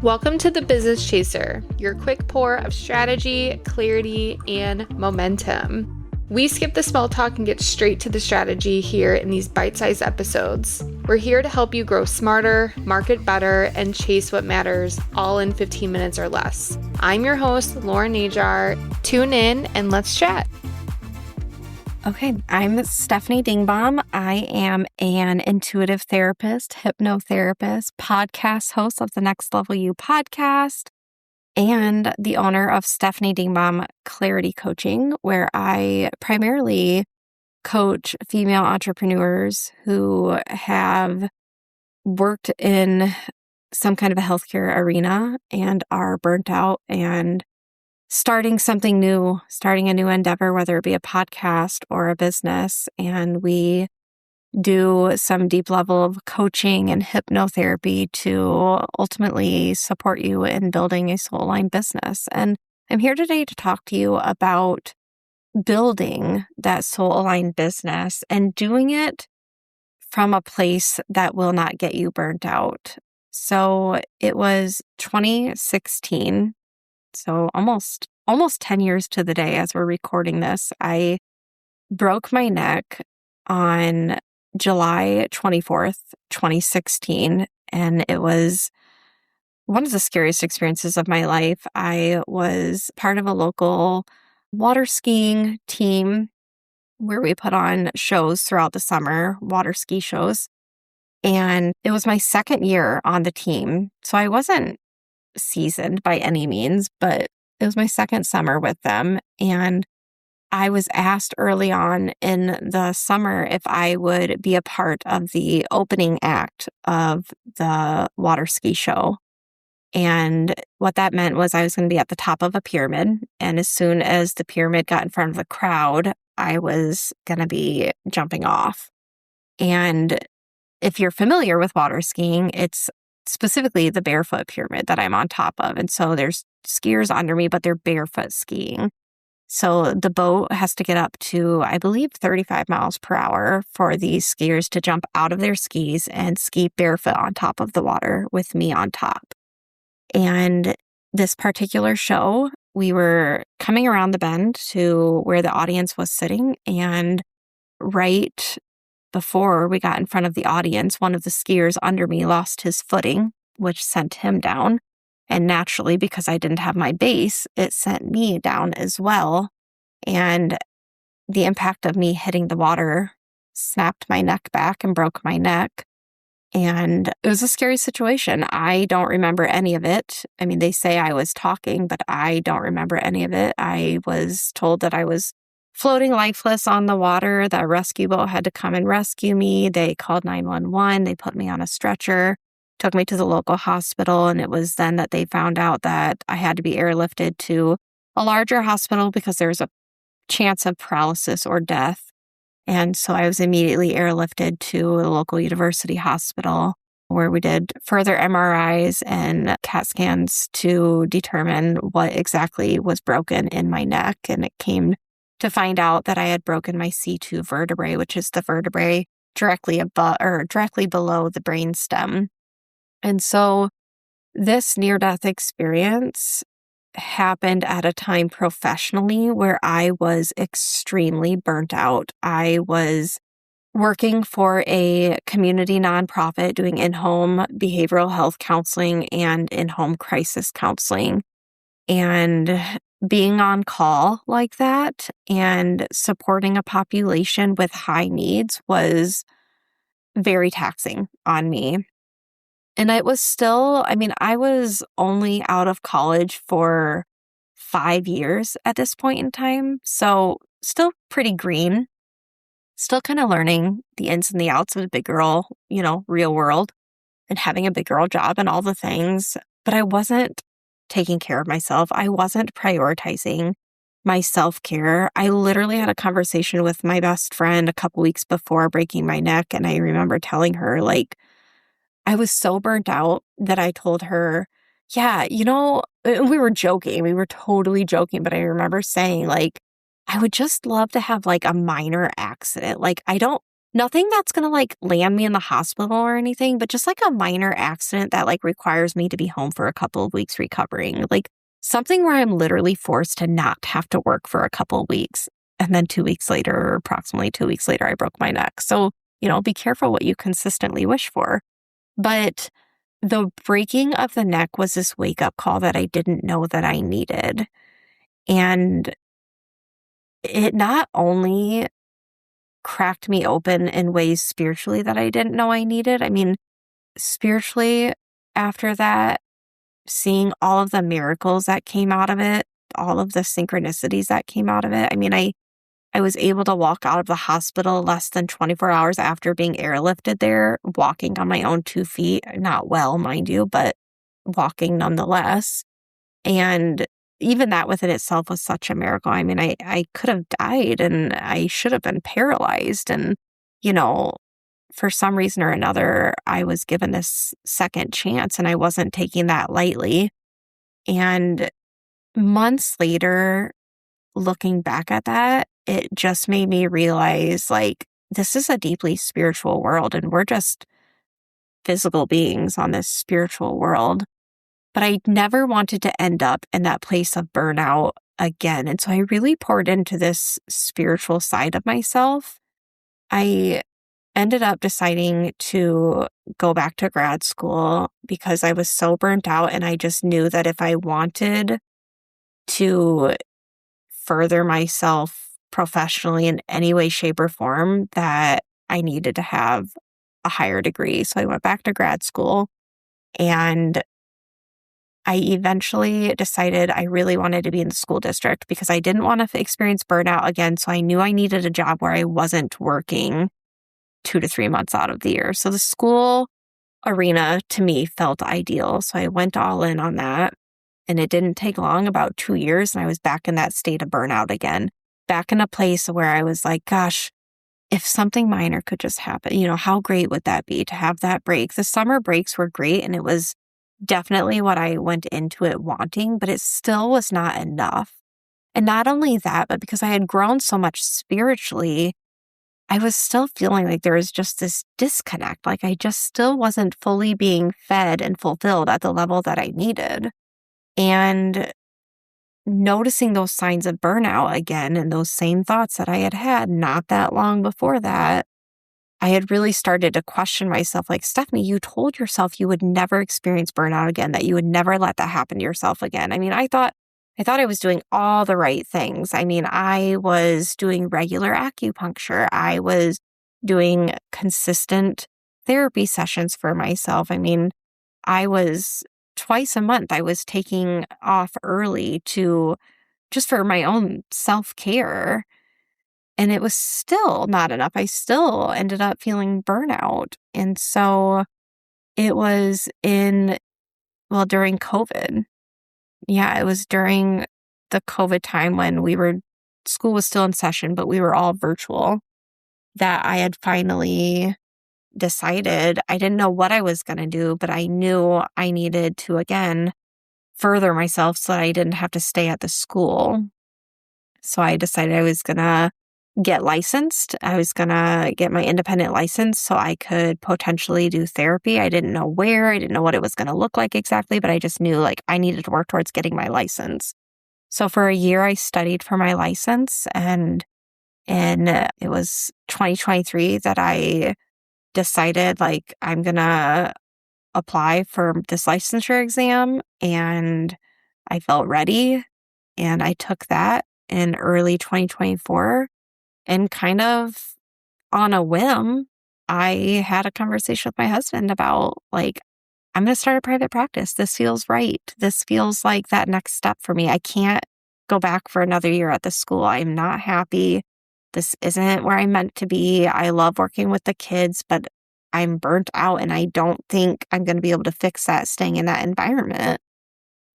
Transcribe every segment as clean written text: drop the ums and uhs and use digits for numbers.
Welcome to the Business Chaser, your quick pour of strategy, clarity, and momentum. We skip the small talk and get straight to the strategy here in these bite-sized episodes. We're here to help you grow smarter, market better, and chase what matters, all in 15 minutes or less. I'm your host, Lauren Najar. Tune in and let's chat. Okay, I'm Stefanie Dingbaum. I am an intuitive therapist, hypnotherapist, podcast host of the Next Level You podcast, and the owner of Stefanie Dingbaum Clarity Coaching, where I primarily coach female entrepreneurs who have worked in some kind of a healthcare arena and are burnt out and starting something new, starting a new endeavor, whether it be a podcast or a business. And we do some deep level of coaching and hypnotherapy to ultimately support you in building a soul-aligned business. And I'm here today to talk to you about building that soul-aligned business and doing it from a place that will not get you burnt out. So it was 2016. So almost 10 years to the day as we're recording this. I broke my neck on July 24th, 2016, and it was one of the scariest experiences of my life. I was part of a local water skiing team where we put on shows throughout the summer, water ski shows, and it was my second year on the team. So I wasn't seasoned by any means, but it was my second summer with them. And I was asked early on in the summer if I would be a part of the opening act of the water ski show. And what that meant was I was going to be at the top of a pyramid. And as soon as the pyramid got in front of the crowd, I was going to be jumping off. And if you're familiar with water skiing, it's specifically the barefoot pyramid that I'm on top of. And so there's skiers under me, but they're barefoot skiing. So the boat has to get up to, I believe, 35 miles per hour for these skiers to jump out of their skis and ski barefoot on top of the water with me on top. And this particular show, we were coming around the bend to where the audience was sitting, and right before we got in front of the audience, one of the skiers under me lost his footing, which sent him down. And naturally, because I didn't have my base, it sent me down as well. And the impact of me hitting the water snapped my neck back and broke my neck. And it was a scary situation. I don't remember any of it. I mean, they say I was talking, but I don't remember any of it. I was told that I was floating lifeless on the water. The rescue boat had to come and rescue me. They called 911. They put me on a stretcher, took me to the local hospital. And it was then that they found out that I had to be airlifted to a larger hospital because there was a chance of paralysis or death. And so I was immediately airlifted to a local university hospital where we did further MRIs and CAT scans to determine what exactly was broken in my neck. And it came to find out that I had broken my C2 vertebrae, which is the vertebrae directly above or directly below the brainstem. And so this near-death experience happened at a time professionally where I was extremely burnt out. I was working for a community nonprofit doing in-home behavioral health counseling and in-home crisis counseling. And being on call like that and supporting a population with high needs was very taxing on me. And it was still, I was only out of college for 5 years at this point in time. So still pretty green, still kind of learning the ins and the outs of the big girl, real world and having a big girl job and all the things. But I wasn't taking care of myself. I wasn't prioritizing my self-care. I literally had a conversation with my best friend a couple weeks before breaking my neck. And I remember telling her, I was so burnt out that I told her, yeah, we were joking. We were totally joking. But I remember saying, I would just love to have a minor accident. I don't nothing that's going to like land me in the hospital or anything, but just like a minor accident that like requires me to be home for a couple of weeks recovering. Like something where I'm literally forced to not have to work for a couple of weeks. And then 2 weeks later, or approximately 2 weeks later, I broke my neck. So, be careful what you consistently wish for. But the breaking of the neck was this wake-up call that I didn't know that I needed. And it not only cracked me open in ways spiritually that I didn't know I needed. I mean, spiritually, after that, seeing all of the miracles that came out of it, all of the synchronicities that came out of it. I mean, I was able to walk out of the hospital less than 24 hours after being airlifted there, walking on my own 2 feet, not well, mind you, but walking nonetheless. And even that within itself was such a miracle. I mean, I could have died and I should have been paralyzed. And, for some reason or another, I was given this second chance and I wasn't taking that lightly. And months later, looking back at that, it just made me realize like, this is a deeply spiritual world and we're just physical beings on this spiritual world. But I never wanted to end up in that place of burnout again. And so I really poured into this spiritual side of myself. I ended up deciding to go back to grad school because I was so burnt out and I just knew that if I wanted to further myself professionally in any way, shape, or form, that I needed to have a higher degree. So I went back to grad school and I eventually decided I really wanted to be in the school district because I didn't want to experience burnout again. So I knew I needed a job where I wasn't working 2 to 3 months out of the year. So the school arena to me felt ideal. So I went all in on that. And it didn't take long, about 2 years, and I was back in that state of burnout again, back in a place where I was like, gosh, if something minor could just happen, how great would that be to have that break? The summer breaks were great, and it was definitely what I went into it wanting, but it still was not enough. And not only that, but because I had grown so much spiritually, I was still feeling like there was just this disconnect. Like I just still wasn't fully being fed and fulfilled at the level that I needed. And noticing those signs of burnout again and those same thoughts that I had had not that long before that, I had really started to question myself like, Stefanie, you told yourself you would never experience burnout again, that you would never let that happen to yourself again. I mean, I thought I was doing all the right things. I mean, I was doing regular acupuncture. I was doing consistent therapy sessions for myself. I mean, I was twice a month, I was taking off early just for my own self-care. And it was still not enough. I still ended up feeling burnout. And so it was during COVID. Yeah, it was during the COVID time when school was still in session, but we were all virtual, that I had finally decided I didn't know what I was going to do, but I knew I needed to, again, further myself so that I didn't have to stay at the school. So I decided I was going to get licensed. I was going to get my independent license so I could potentially do therapy. I didn't know where, I didn't know what it was going to look like exactly, but I just knew like I needed to work towards getting my license. So for a year, I studied for my license, and it was 2023 that I decided like I'm going to apply for this licensure exam, and I felt ready, and I took that in early 2024, and kind of on a whim, I had a conversation with my husband about like, I'm going to start a private practice. This feels right. This feels like that next step for me. I can't go back for another year at the school. I'm not happy. This isn't where I'm meant to be. I love working with the kids, but I'm burnt out and I don't think I'm going to be able to fix that staying in that environment.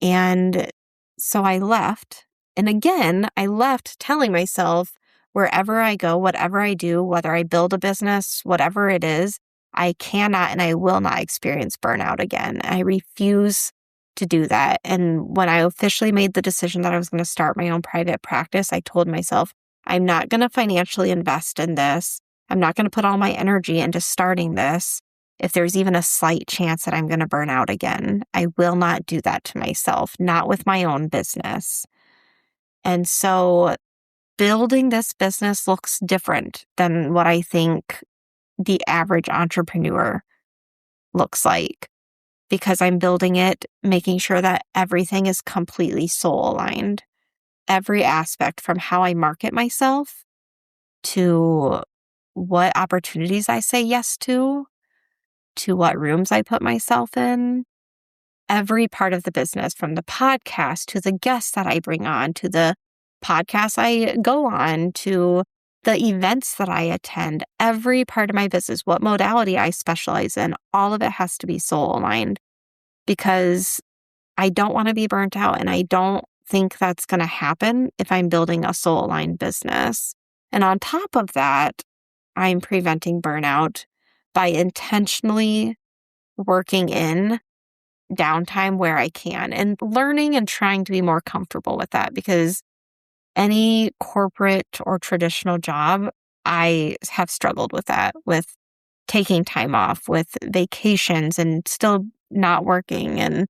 And so I left. And again, I left telling myself, wherever I go, whatever I do, whether I build a business, whatever it is, I cannot and I will not experience burnout again. I refuse to do that. And when I officially made the decision that I was going to start my own private practice, I told myself, I'm not going to financially invest in this. I'm not going to put all my energy into starting this if there's even a slight chance that I'm going to burn out again. I will not do that to myself, not with my own business. And so building this business looks different than what I think the average entrepreneur looks like, because I'm building it, making sure that everything is completely soul aligned. Every aspect, from how I market myself to what opportunities I say yes to what rooms I put myself in, every part of the business, from the podcast to the guests that I bring on, to the podcasts I go on, to the events that I attend, every part of my business, what modality I specialize in, all of it has to be soul aligned, because I don't want to be burnt out. And I don't think that's going to happen if I'm building a soul aligned business. And on top of that, I'm preventing burnout by intentionally working in downtime where I can and learning and trying to be more comfortable with that, because any corporate or traditional job, I have struggled with that, with taking time off, with vacations and still not working. And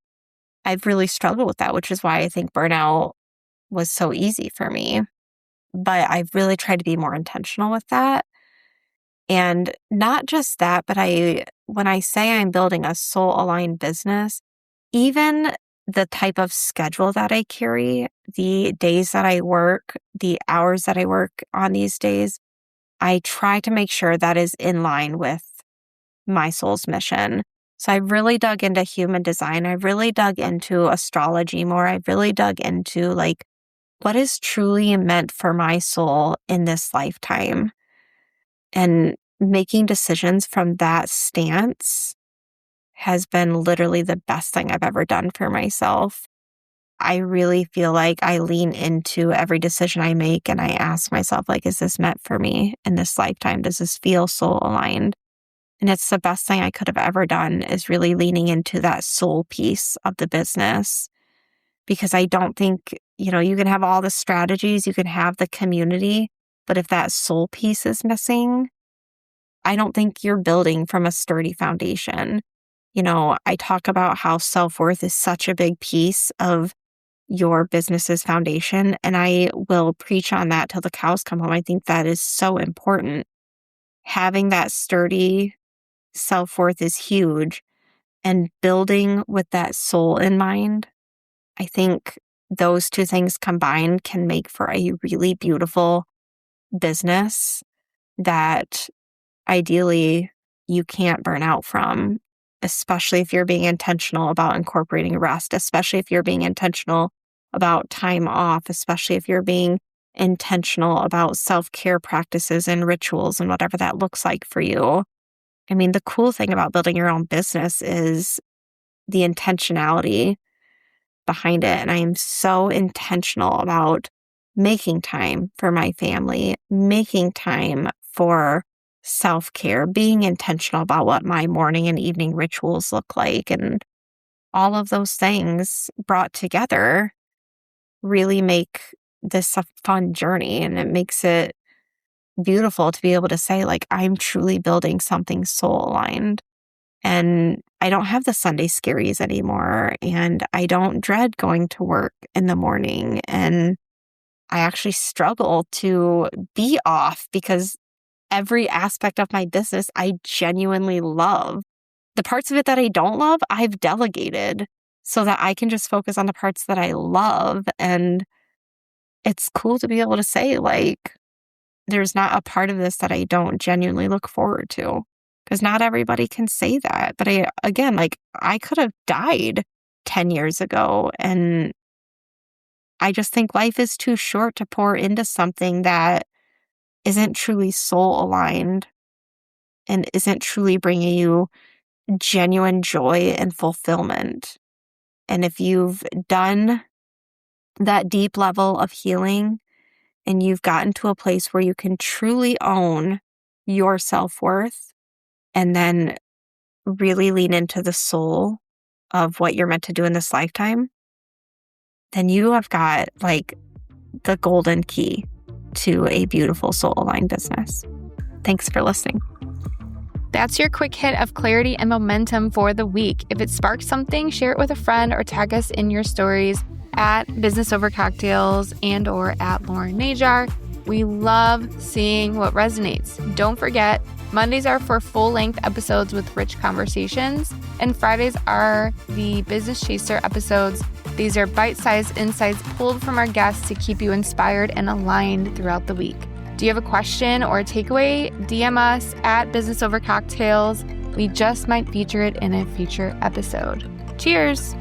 I've really struggled with that, which is why I think burnout was so easy for me. But I've really tried to be more intentional with that. And not just that, but when I say I'm building a soul-aligned business, even the type of schedule that I carry, the days that I work, the hours that I work on these days, I try to make sure that is in line with my soul's mission. So I really dug into human design. I really dug into astrology more. I really dug into what is truly meant for my soul in this lifetime. And making decisions from that stance has been literally the best thing I've ever done for myself. I really feel like I lean into every decision I make and I ask myself, is this meant for me in this lifetime? Does this feel soul aligned? And it's the best thing I could have ever done, is really leaning into that soul piece of the business. Because I don't think, you can have all the strategies, you can have the community, but if that soul piece is missing, I don't think you're building from a sturdy foundation. I talk about how self-worth is such a big piece of your business's foundation, and I will preach on that till the cows come home. I think that is so important. Having that sturdy self-worth is huge, and building with that soul in mind, I think those two things combined can make for a really beautiful business that ideally you can't burn out from, especially if you're being intentional about incorporating rest, especially if you're being intentional about time off, especially if you're being intentional about self-care practices and rituals and whatever that looks like for you. I mean, the cool thing about building your own business is the intentionality behind it. And I am so intentional about making time for my family, making time for self-care, being intentional about what my morning and evening rituals look like. And all of those things brought together really make this a fun journey. And it makes it beautiful to be able to say, I'm truly building something soul aligned. And I don't have the Sunday scaries anymore. And I don't dread going to work in the morning. And I actually struggle to be off, because every aspect of my business I genuinely love. The parts of it that I don't love, I've delegated so that I can just focus on the parts that I love. And it's cool to be able to say, there's not a part of this that I don't genuinely look forward to. Because not everybody can say that. But I could have died 10 years ago. And I just think life is too short to pour into something that isn't truly soul aligned and isn't truly bringing you genuine joy and fulfillment. And if you've done that deep level of healing and you've gotten to a place where you can truly own your self-worth and then really lean into the soul of what you're meant to do in this lifetime, then you have got the golden key to a beautiful soul-aligned business. Thanks for listening. That's your quick hit of clarity and momentum for the week. If it sparks something, share it with a friend or tag us in your stories at Business Over Cocktails and or at Lauren Najar. We love seeing what resonates. Don't forget, Mondays are for full-length episodes with rich conversations, and Fridays are the Business Chaser episodes. These are bite-sized insights pulled from our guests to keep you inspired and aligned throughout the week. Do you have a question or a takeaway? DM us at Business Over Cocktails. We just might feature it in a future episode. Cheers!